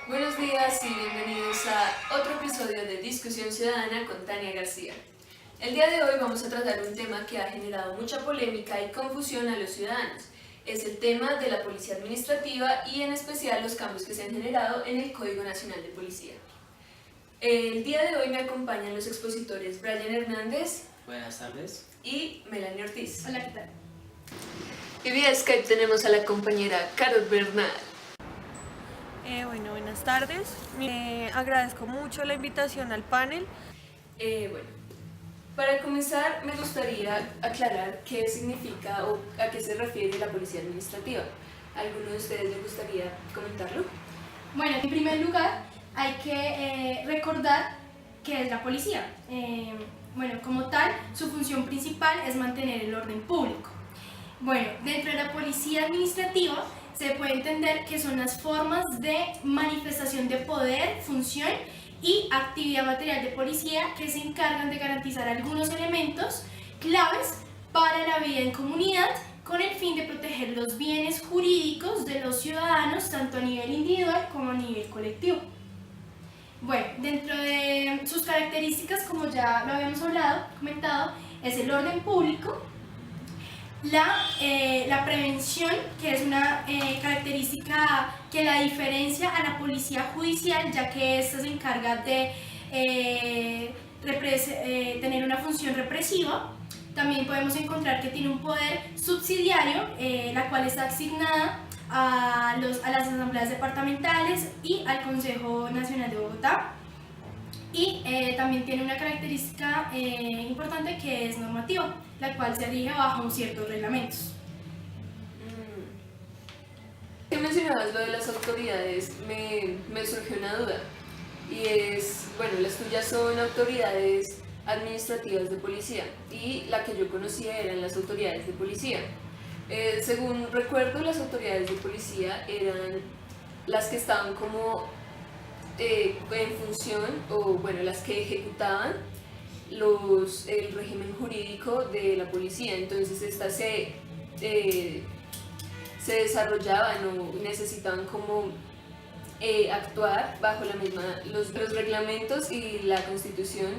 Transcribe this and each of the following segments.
Buenos días y bienvenidos a otro episodio de Discusión Ciudadana con Tania García. El día de hoy vamos a tratar un tema que ha generado mucha polémica y confusión a los ciudadanos. Es el tema de la policía administrativa y en especial los cambios que se han generado en el Código Nacional de Policía. El día de hoy me acompañan los expositores Brian Hernández. Buenas tardes. Y Melanie Ortiz. Hola, ¿qué tal? Y vía Skype tenemos a la compañera Carol Bernal. Buenas tardes. Agradezco mucho la invitación al panel. Para comenzar me gustaría aclarar qué significa o a qué se refiere la policía administrativa. ¿Alguno de ustedes le gustaría comentarlo? Bueno, en primer lugar hay que recordar qué es la policía. Como tal, su función principal es mantener el orden público. Bueno, dentro de la policía administrativa se puede entender que son las formas de manifestación de poder, función y actividad material de policía que se encargan de garantizar algunos elementos claves para la vida en comunidad con el fin de proteger los bienes jurídicos de los ciudadanos tanto a nivel individual como a nivel colectivo. Bueno, dentro de sus características, como ya lo habíamos comentado, es el orden público, la prevención, que es una característica que la diferencia a la policía judicial, ya que ésta se encarga de tener una función represiva. También podemos encontrar que tiene un poder subsidiario, la cual está asignada a las asambleas departamentales y al Consejo Nacional de Bogotá. Y también tiene una característica importante que es normativa, la cual se rige bajo ciertos reglamentos. ¿Qué mencionabas lo de las autoridades? Me surgió una duda. Y es, bueno, las tuyas son autoridades administrativas de policía y la que yo conocía eran las autoridades de policía. Según recuerdo, las autoridades de policía eran las que estaban como en función, o bueno, las que ejecutaban el régimen jurídico de la policía. Entonces estas se desarrollaban o necesitaban como actuar bajo los reglamentos y la constitución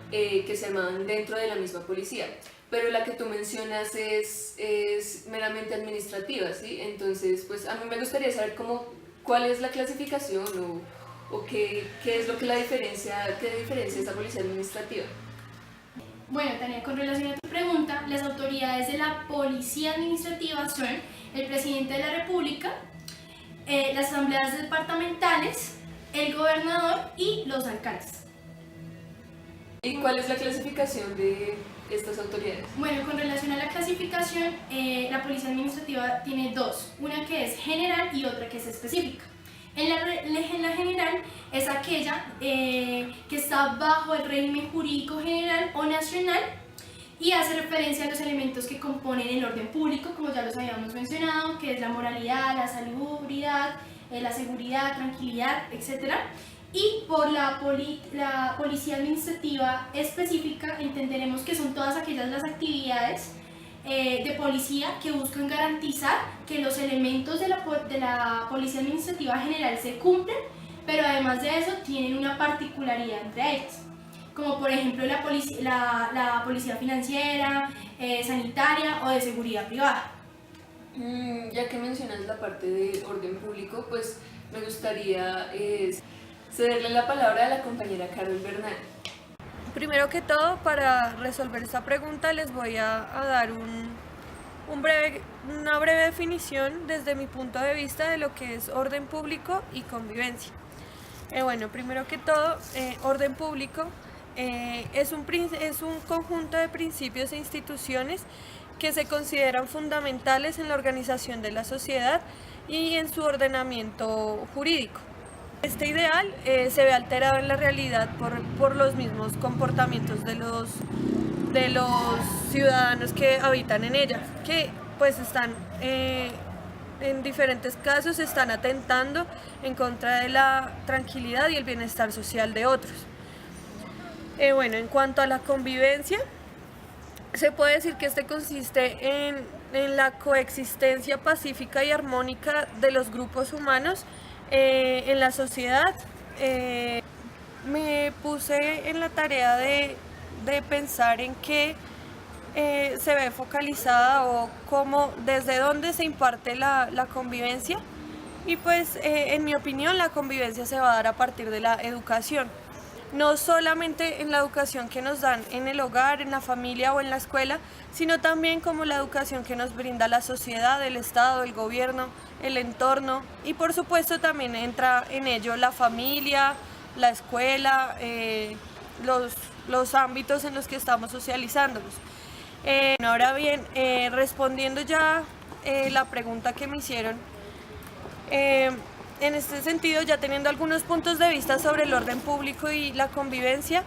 que se armaban dentro de la misma policía. Pero la que tú mencionas es meramente administrativa, ¿sí? Entonces, pues a mí me gustaría saber cuál es la clasificación o qué es lo que diferencia esta policía administrativa. Bueno, Tania, con relación a tu pregunta, las autoridades de la policía administrativa son el presidente de la República, las asambleas departamentales, el gobernador y los alcaldes. ¿Y cuál es la clasificación de estas autoridades? Bueno, con relación a la clasificación, la policía administrativa tiene dos, una que es general y otra que es específica. En la general es aquella que está bajo el régimen jurídico general o nacional y hace referencia a los elementos que componen el orden público, como ya los habíamos mencionado, que es la moralidad, la salubridad, la seguridad, tranquilidad, etc. Y por la policía administrativa específica entenderemos que son todas aquellas las actividades de policía que buscan garantizar que los elementos de la policía administrativa general se cumplen, pero además de eso tienen una particularidad entre ellas, como por ejemplo la policía financiera, sanitaria o de seguridad privada. Ya que mencionas la parte de orden público, pues me gustaría cederle la palabra a la compañera Carol Bernal. Primero que todo, para resolver esta pregunta les voy a dar una breve definición desde mi punto de vista de lo que es orden público y convivencia. Primero que todo, orden público es un conjunto de principios e instituciones que se consideran fundamentales en la organización de la sociedad y en su ordenamiento jurídico. Este ideal se ve alterado en la realidad por los mismos comportamientos de los ciudadanos que habitan en ella, que pues están en diferentes casos están atentando en contra de la tranquilidad y el bienestar social de otros. En cuanto a la convivencia, se puede decir que este consiste en la coexistencia pacífica y armónica de los grupos humanos en la sociedad. Me puse en la tarea de pensar en qué se ve focalizada o cómo, desde dónde se imparte la convivencia. Y pues en mi opinión la convivencia se va a dar a partir de la educación. No solamente en la educación que nos dan en el hogar, en la familia o en la escuela, sino también como la educación que nos brinda la sociedad, el Estado, el gobierno, el entorno, y por supuesto también entra en ello la familia, la escuela, los ámbitos en los que estamos socializándonos. Ahora bien, respondiendo ya la pregunta que me hicieron, en este sentido, ya teniendo algunos puntos de vista sobre el orden público y la convivencia,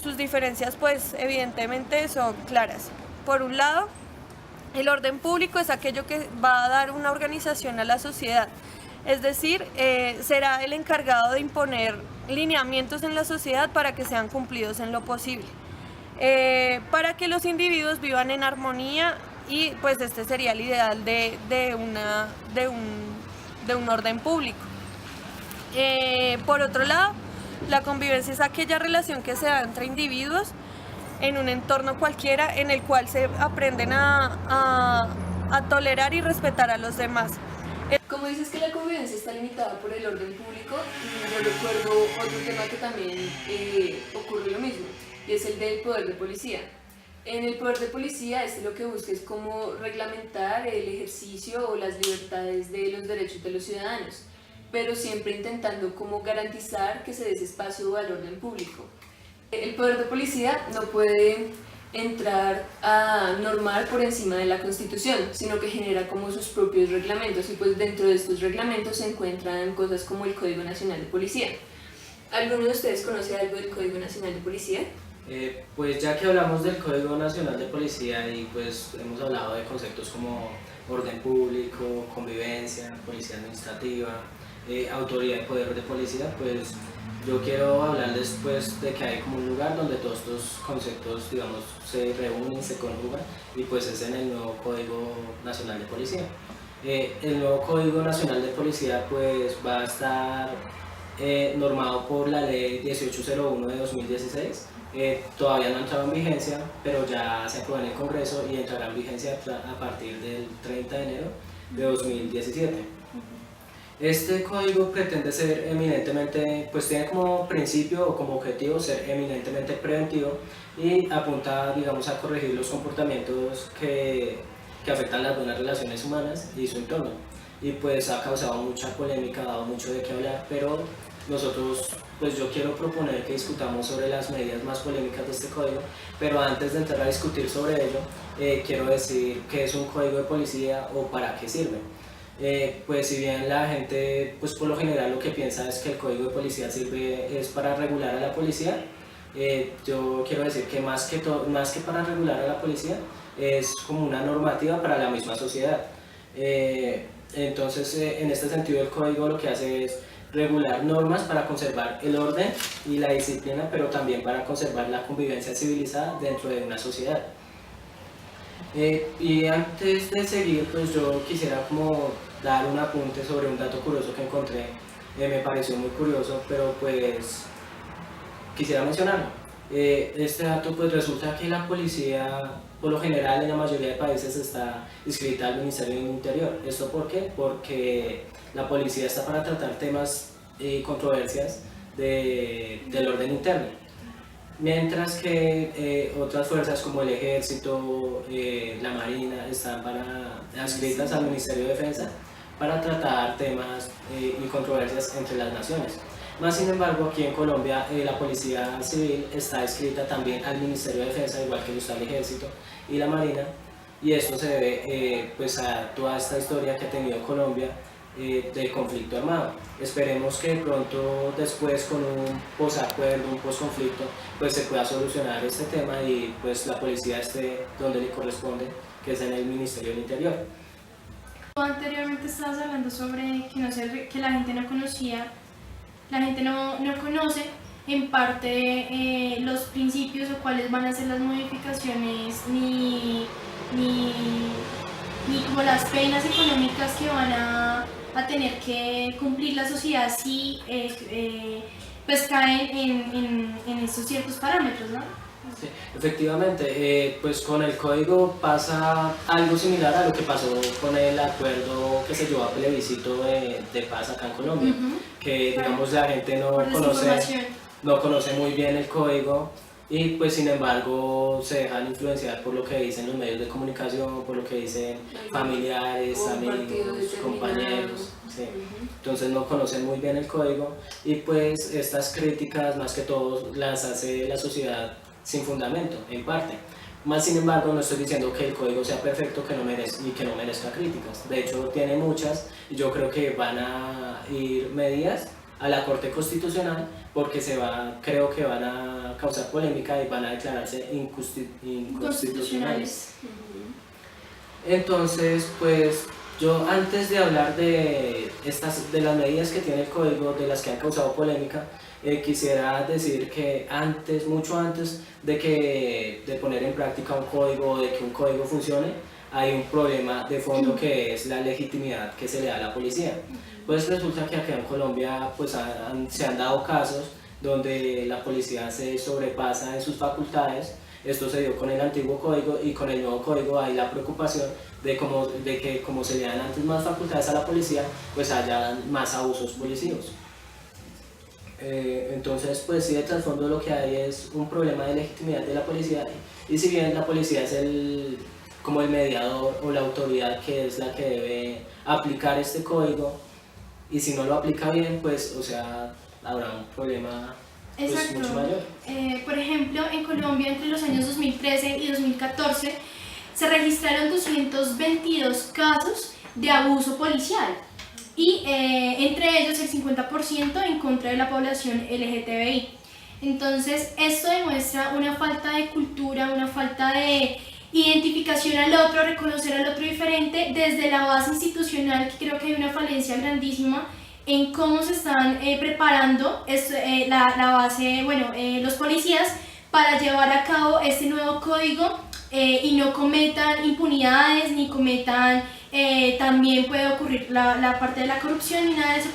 sus diferencias pues evidentemente son claras. Por un lado, el orden público es aquello que va a dar una organización a la sociedad, es decir, será el encargado de imponer lineamientos en la sociedad para que sean cumplidos en lo posible, para que los individuos vivan en armonía, y pues este sería el ideal de un orden público. Por otro lado, la convivencia es aquella relación que se da entre individuos en un entorno cualquiera en el cual se aprenden a tolerar y respetar a los demás. Como dices que la convivencia está limitada por el orden público, yo recuerdo otro tema que también ocurre lo mismo, y es el del poder de policía. En el poder de policía, lo que busca es cómo reglamentar el ejercicio o las libertades de los derechos de los ciudadanos, pero siempre intentando como garantizar que se dé ese espacio al orden público. El poder de policía no puede entrar a normar por encima de la Constitución, sino que genera como sus propios reglamentos, y pues dentro de estos reglamentos se encuentran cosas como el Código Nacional de Policía. ¿Alguno de ustedes conoce algo del Código Nacional de Policía? Pues ya que hablamos del Código Nacional de Policía y pues hemos hablado de conceptos como orden público, convivencia, policía administrativa, autoridad y poder de policía, pues yo quiero hablar después de que hay como un lugar donde todos estos conceptos, digamos, se reúnen, se conjugan, y pues es en el nuevo Código Nacional de Policía. El nuevo Código Nacional de Policía pues va a estar normado por la Ley 1801 de 2016. Todavía no ha entrado en vigencia, pero ya se aprobó en el Congreso y entrará en vigencia a partir del 30 de enero de 2017. Este código pretende ser eminentemente, pues tiene como principio o como objetivo ser eminentemente preventivo y apunta, digamos, a corregir los comportamientos que afectan las buenas relaciones humanas y su entorno. Y pues ha causado mucha polémica, ha dado mucho de qué hablar, pero nosotros, pues yo quiero proponer que discutamos sobre las medidas más polémicas de este código, pero antes de entrar a discutir sobre ello, quiero decir qué es un código de policía o para qué sirve. Pues si bien la gente, pues por lo general lo que piensa es que el código de policía es para regular a la policía, yo quiero decir que más que para regular a la policía, es como una normativa para la misma sociedad. Entonces, en este sentido, el código lo que hace es regular normas para conservar el orden y la disciplina, pero también para conservar la convivencia civilizada dentro de una sociedad. Y antes de seguir, pues yo quisiera como dar un apunte sobre un dato curioso que encontré, me pareció muy curioso, pero pues quisiera mencionarlo. Este dato, pues resulta que la policía, por lo general en la mayoría de países, está inscrita al Ministerio del Interior. ¿Esto por qué? Porque la policía está para tratar temas y controversias del orden interno, mientras que otras fuerzas como el Ejército, la Marina, están adscritas al Ministerio de Defensa para tratar temas y controversias entre las naciones. Más sin embargo, aquí en Colombia la Policía Civil está adscrita también al Ministerio de Defensa, igual que lo está el Ejército y la Marina, y esto se debe pues a toda esta historia que ha tenido Colombia del conflicto armado. Esperemos que pronto, después, con un posacuerdo, un posconflicto, pues se pueda solucionar este tema y pues la policía esté donde le corresponde, que es en el Ministerio del Interior. Tú anteriormente estabas hablando sobre que la gente no conocía, la gente no conoce en parte los principios o cuáles van a ser las modificaciones ni como las penas económicas que van a a tener que cumplir la sociedad si pues caen en estos ciertos parámetros, ¿no? Sí, efectivamente, pues con el código pasa algo similar a lo que pasó con el acuerdo que se llevó a plebiscito de paz acá en Colombia, que digamos la gente no conoce muy bien el código y pues sin embargo se dejan influenciar por lo que dicen los medios de comunicación, por lo que dicen familiares, amigos, compañeros. Sí. Entonces no conocen muy bien el código y pues estas críticas más que todo las hace la sociedad sin fundamento, en parte. Más sin embargo, no estoy diciendo que el código sea perfecto que no merezca críticas. De hecho, tiene muchas y yo creo que van a ir medidas a la Corte Constitucional porque creo que van a causar polémica y van a declararse inconstitucionales. Entonces, pues yo antes de hablar de las medidas que tiene el código, de las que han causado polémica, quisiera decir que mucho antes de poner en práctica un código o de que un código funcione, hay un problema de fondo que es la legitimidad que se le da a la policía. Pues resulta que acá en Colombia pues se han dado casos donde la policía se sobrepasa en sus facultades. Esto se dio con el antiguo código y con el nuevo código hay la preocupación de que como se le dan antes más facultades a la policía, pues haya más abusos policíacos. Entonces, pues sí, de trasfondo lo que hay es un problema de legitimidad de la policía y si bien la policía es como el mediador o la autoridad que es la que debe aplicar este código y si no lo aplica bien, pues, o sea, habrá un problema pues, mucho mayor. Por ejemplo, en Colombia entre los años 2013 y 2014 se registraron 222 casos de abuso policial. Y entre ellos el 50% en contra de la población LGTBI. Entonces esto demuestra una falta de cultura, una falta de identificación al otro, reconocer al otro diferente desde la base institucional, que creo que hay una falencia grandísima en cómo se están preparando la base, los policías para llevar a cabo este nuevo código y no cometan impunidades ni cometan también puede ocurrir la parte de la corrupción y nada de eso,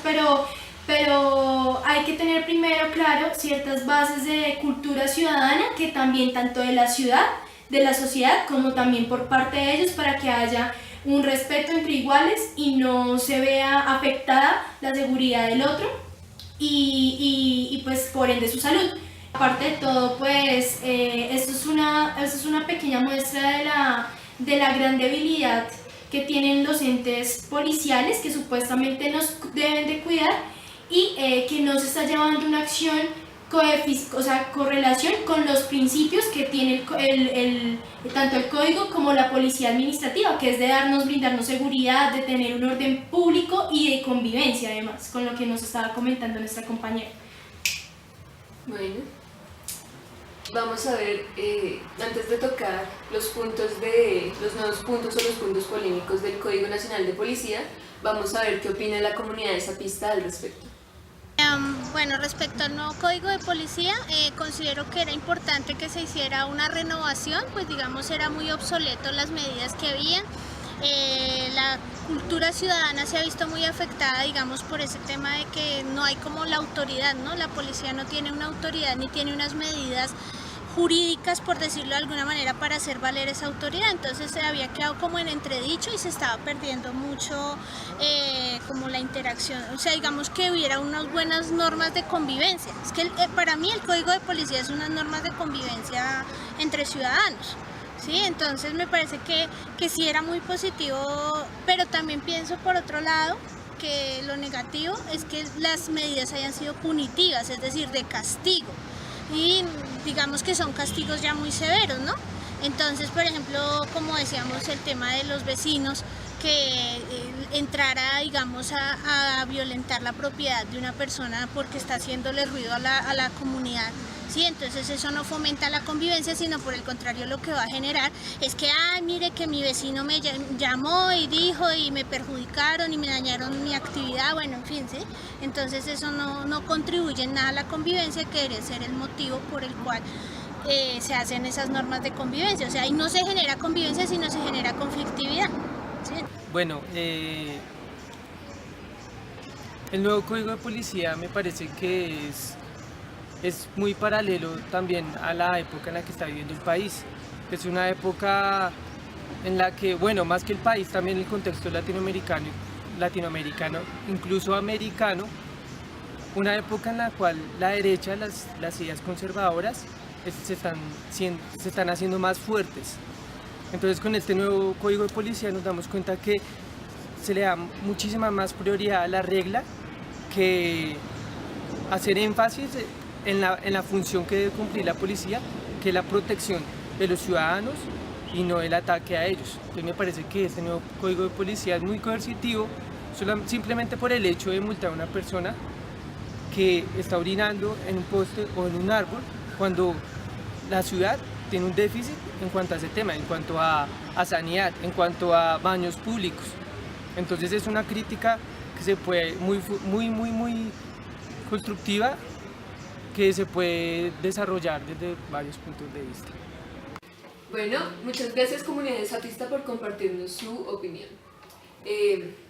pero hay que tener primero claro ciertas bases de cultura ciudadana que también tanto de la ciudad, de la sociedad, como también por parte de ellos para que haya un respeto entre iguales y no se vea afectada la seguridad del otro y pues por ende su salud. Aparte de todo, pues esto es una pequeña muestra de la gran debilidad que tienen los entes policiales que supuestamente nos deben de cuidar y que no se está llevando una acción correlación con los principios que tiene tanto el código como la policía administrativa, que es de brindarnos seguridad, de tener un orden público y de convivencia además, con lo que nos estaba comentando nuestra compañera. Bueno, vamos a ver, antes de tocar los nuevos puntos o los puntos polémicos del Código Nacional de Policía, vamos a ver qué opina la comunidad de Zapista al respecto. Bueno, respecto al nuevo Código de Policía, considero que era importante que se hiciera una renovación, pues digamos era muy obsoleto las medidas que habían. La cultura ciudadana se ha visto muy afectada, digamos, por ese tema de que no hay como la autoridad, ¿no? La policía no tiene una autoridad ni tiene unas medidas jurídicas, por decirlo de alguna manera, para hacer valer esa autoridad. Entonces se había quedado como en entredicho y se estaba perdiendo mucho como la interacción, o sea, digamos que hubiera unas buenas normas de convivencia. Es que para mí el Código de Policía es unas normas de convivencia entre ciudadanos. Sí, entonces me parece que sí era muy positivo, pero también pienso por otro lado que lo negativo es que las medidas hayan sido punitivas, es decir, de castigo, y digamos que son castigos ya muy severos, ¿no? Entonces, por ejemplo, como decíamos, el tema de los vecinos, que entrara, digamos, a violentar la propiedad de una persona porque está haciéndole ruido a la comunidad. Sí, entonces eso no fomenta la convivencia, sino por el contrario lo que va a generar es que, mire que mi vecino me llamó y dijo y me perjudicaron y me dañaron mi actividad, bueno, en fin, ¿sí? Entonces eso no contribuye en nada a la convivencia, que debería ser el motivo por el cual se hacen esas normas de convivencia. O sea, ahí no se genera convivencia, sino se genera conflictividad, ¿sí? Bueno, El nuevo código de policía me parece que es muy paralelo también a la época en la que está viviendo el país. Es una época en la que, bueno, más que el país, también el contexto latinoamericano, incluso americano, una época en la cual la derecha, las ideas conservadoras se están haciendo más fuertes. Entonces con este nuevo código de policía nos damos cuenta que se le da muchísima más prioridad a la regla que hacer énfasis en la función que debe cumplir la policía, que es la protección de los ciudadanos y no el ataque a ellos. Entonces me parece que este nuevo código de policía es muy coercitivo, simplemente por el hecho de multar a una persona que está orinando en un poste o en un árbol, cuando la ciudad tiene un déficit en cuanto a ese tema, en cuanto a sanidad, en cuanto a baños públicos. Entonces es una crítica que se puede, muy constructiva, que se puede desarrollar desde varios puntos de vista. Bueno, muchas gracias comunidad Zapista por compartirnos su opinión.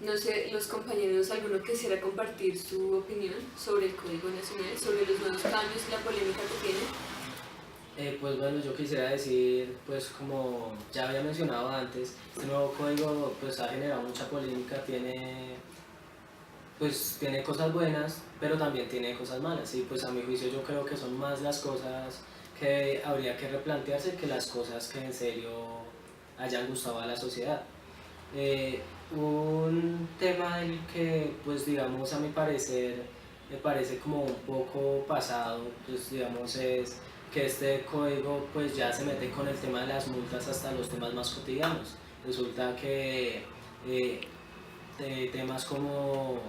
No sé, los compañeros, ¿alguno quisiera compartir su opinión sobre el Código Nacional, sobre los nuevos cambios y la polémica que tiene? Pues bueno, yo quisiera decir, pues como ya había mencionado antes, este nuevo código pues ha generado mucha polémica, tiene cosas buenas, pero también tiene cosas malas, y pues a mi juicio yo creo que son más las cosas que habría que replantearse que las cosas que en serio hayan gustado a la sociedad. Un tema del que pues digamos a mi parecer me parece como un poco pasado, pues digamos es que este código pues ya se mete con el tema de las multas hasta los temas más cotidianos. Resulta que temas como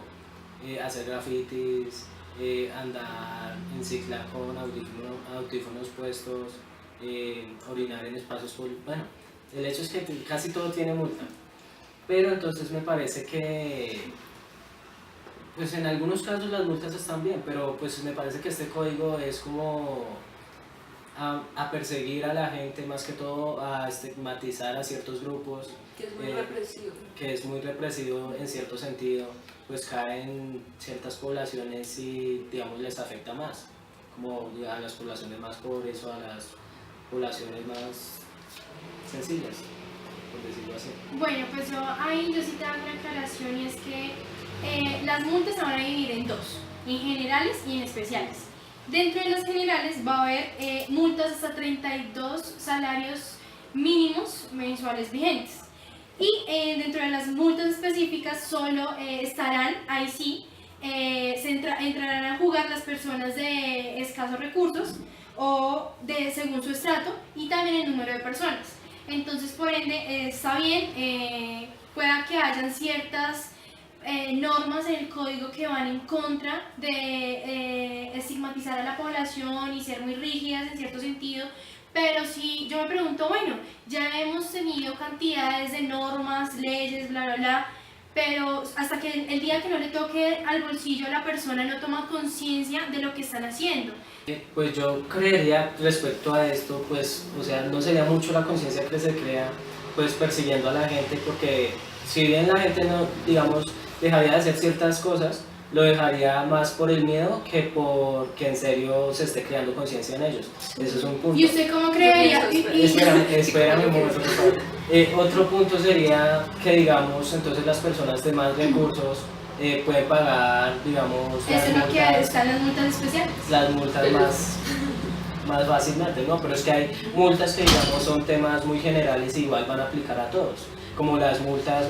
hacer grafitis, andar en cicla con audífonos puestos, orinar en espacios públicos, bueno, el hecho es que casi todo tiene multa. Pero entonces me parece que pues en algunos casos las multas están bien, pero pues me parece que este código es como a perseguir a la gente, más que todo a estigmatizar a ciertos grupos, Que es muy represivo. que es muy represivo en cierto sentido, pues caen ciertas poblaciones y digamos les afecta más, como a las poblaciones más pobres o a las poblaciones más sencillas, por decirlo así. Bueno, pues yo sí te hago una aclaración, y es que las multas se van a dividir en dos, en generales y en especiales. Dentro de las generales va a haber multas hasta 32 salarios mínimos mensuales vigentes. Y dentro de las multas específicas solo estarán, ahí sí, entrarán a jugar las personas de escasos recursos o según su estrato, y también el número de personas. Entonces, por ende, está bien, pueda que hayan ciertas normas en el código que van en contra de estigmatizar a la población y ser muy rígidas en cierto sentido, pero si yo me pregunto, bueno, ya hemos tenido cantidades de normas, leyes, bla, bla, bla, pero hasta que el día que no le toque al bolsillo a la persona no toma conciencia de lo que están haciendo. Pues yo creería respecto a esto, pues, o sea, no sería mucho la conciencia que se crea, pues, persiguiendo a la gente, porque si bien la gente no, digamos, dejaría de hacer ciertas cosas, lo dejaría más por el miedo que porque en serio se esté creando conciencia en ellos. Eso es un punto. ¿Y usted cómo creería? Espérame un momento, por favor. Otro punto sería que, digamos, entonces las personas de más recursos pueden pagar, digamos, Eso es lo que están las multas especiales. las multas más fácilmente, ¿no? Pero es que hay multas que, digamos, son temas muy generales y igual van a aplicar a todos, como las multas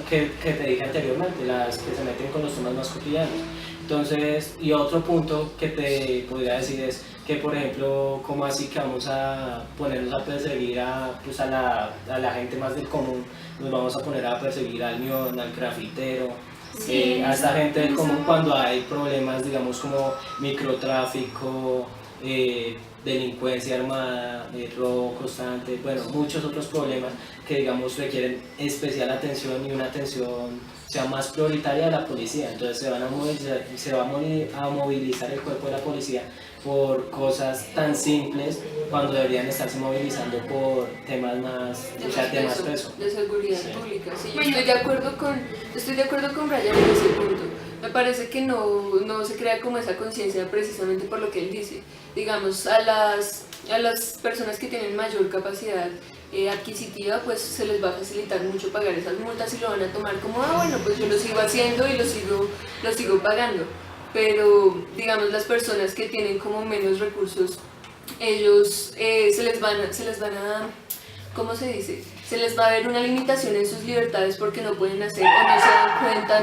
que te dije anteriormente, las que se meten con los temas más cotidianos. Entonces, y otro punto que te podría decir es que, por ejemplo, como así que vamos a ponernos a perseguir pues a la gente más del común, nos vamos a poner a perseguir al mión, al grafitero, Sí, a esta gente del eso. común cuando hay problemas, digamos, como microtráfico, delincuencia armada, robo constante, bueno, muchos otros problemas que, digamos, requieren especial atención y una atención sea más prioritaria de la policía. Entonces se va a movilizar el cuerpo de la policía por cosas tan simples cuando deberían estarse movilizando por temas más, o sea, temas peso. De seguridad Sí. pública. Sí, yo Bueno. estoy de acuerdo con Brian en ese punto. Me parece que no se crea como esa conciencia precisamente por lo que él dice. Digamos, a las personas que tienen mayor capacidad adquisitiva, pues se les va a facilitar mucho pagar esas multas y lo van a tomar como, bueno, pues yo lo sigo haciendo y lo sigo pagando. Pero, digamos, las personas que tienen como menos recursos, ellos se les van a, ¿cómo se dice? Se les va a ver una limitación en sus libertades porque no pueden hacer o no se dan cuenta,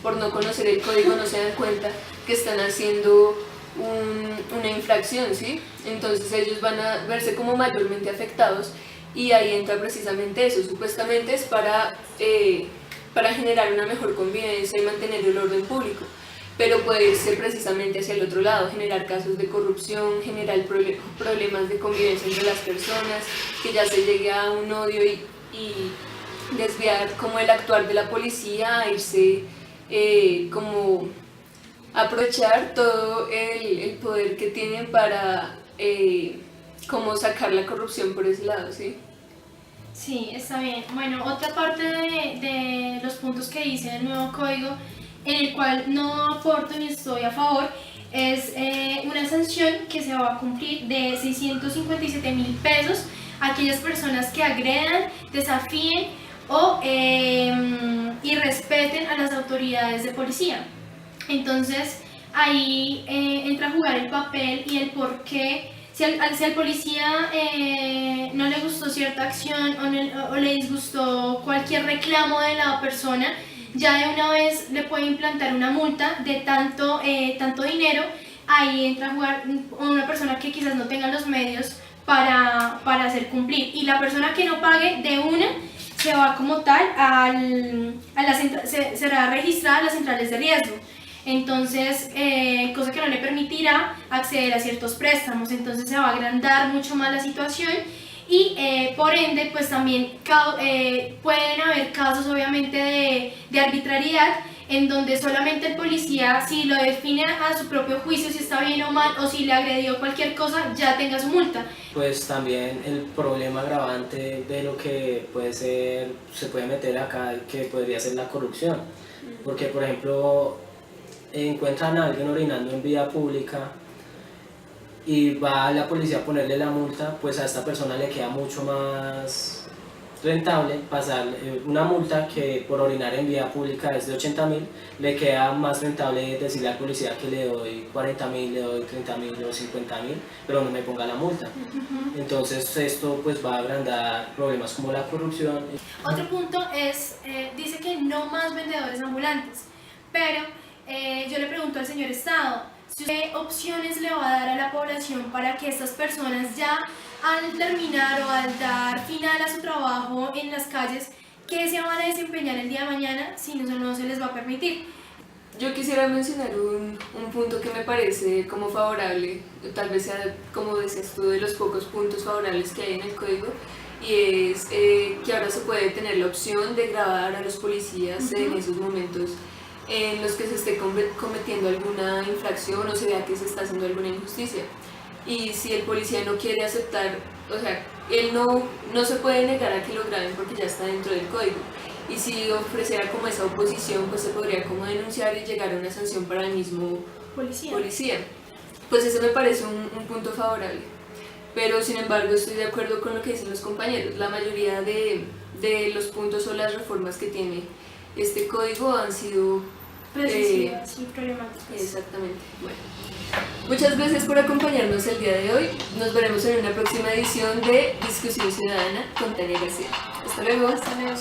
por no conocer el código, no se dan cuenta que están haciendo una infracción, ¿sí? Entonces ellos van a verse como mayormente afectados y ahí entra precisamente eso. Supuestamente es para generar una mejor convivencia y mantener el orden público, pero puede irse precisamente hacia el otro lado, generar casos de corrupción, generar problemas de convivencia entre las personas, que ya se llegue a un odio y desviar como el actuar de la policía, irse como aprovechar todo el poder que tienen para como sacar la corrupción por ese lado, ¿sí? Sí, está bien. Bueno, otra parte de los puntos que dice el nuevo código, en el cual no aporto ni estoy a favor, es una sanción que se va a cumplir de 657.000 pesos a aquellas personas que agredan, desafíen o irrespeten a las autoridades de policía. Entonces ahí entra a jugar el papel y el por qué. Si al policía no le gustó cierta acción o le disgustó cualquier reclamo de la persona, ya de una vez le puede implantar una multa de tanto dinero. Ahí entra a jugar una persona que quizás no tenga los medios para hacer cumplir, y la persona que no pague de una se va como tal será registrada a las centrales de riesgo. Entonces, cosa que no le permitirá acceder a ciertos préstamos. Entonces se va a agrandar mucho más la situación y por ende pues también pueden haber casos obviamente de arbitrariedad, en donde solamente el policía, si lo define a su propio juicio si está bien o mal, o si le agredió cualquier cosa, ya tenga su multa. Pues también el problema agravante de lo que se puede meter acá, que podría ser la corrupción, porque por ejemplo encuentran a alguien orinando en vía pública y va la policía a ponerle la multa, pues a esta persona le queda mucho más rentable pasar una multa que por orinar en vía pública es de 80.000, le queda más rentable decirle al policía que le doy 40.000, le doy 30.000 o 50.000, pero no me ponga la multa. Entonces esto pues va a agrandar problemas como la corrupción. Otro punto es, dice que no más vendedores ambulantes, pero yo le pregunto al señor Estado, ¿qué opciones le va a dar a la población para que estas personas ya al terminar o al dar final a su trabajo en las calles, que se van a desempeñar el día de mañana si no se les va a permitir? Yo quisiera mencionar un punto que me parece como favorable, tal vez sea, como decías tú, de los pocos puntos favorables que hay en el código, y es que ahora se puede tener la opción de grabar a los policías en esos momentos en los que se esté cometiendo alguna infracción o se vea que se está haciendo alguna injusticia. Y si el policía no quiere aceptar, o sea, él no se puede negar a que lo graben porque ya está dentro del código. Y si ofreciera como esa oposición, pues se podría como denunciar y llegar a una sanción para el mismo policía. Pues ese me parece un punto favorable. Pero sin embargo estoy de acuerdo con lo que dicen los compañeros. La mayoría de los puntos o las reformas que tiene este código han sido Precisivas y problemáticas. Exactamente. Bueno, muchas gracias por acompañarnos el día de hoy. Nos veremos en una próxima edición de Discusión Ciudadana con Tania García. Hasta luego. Hasta luego.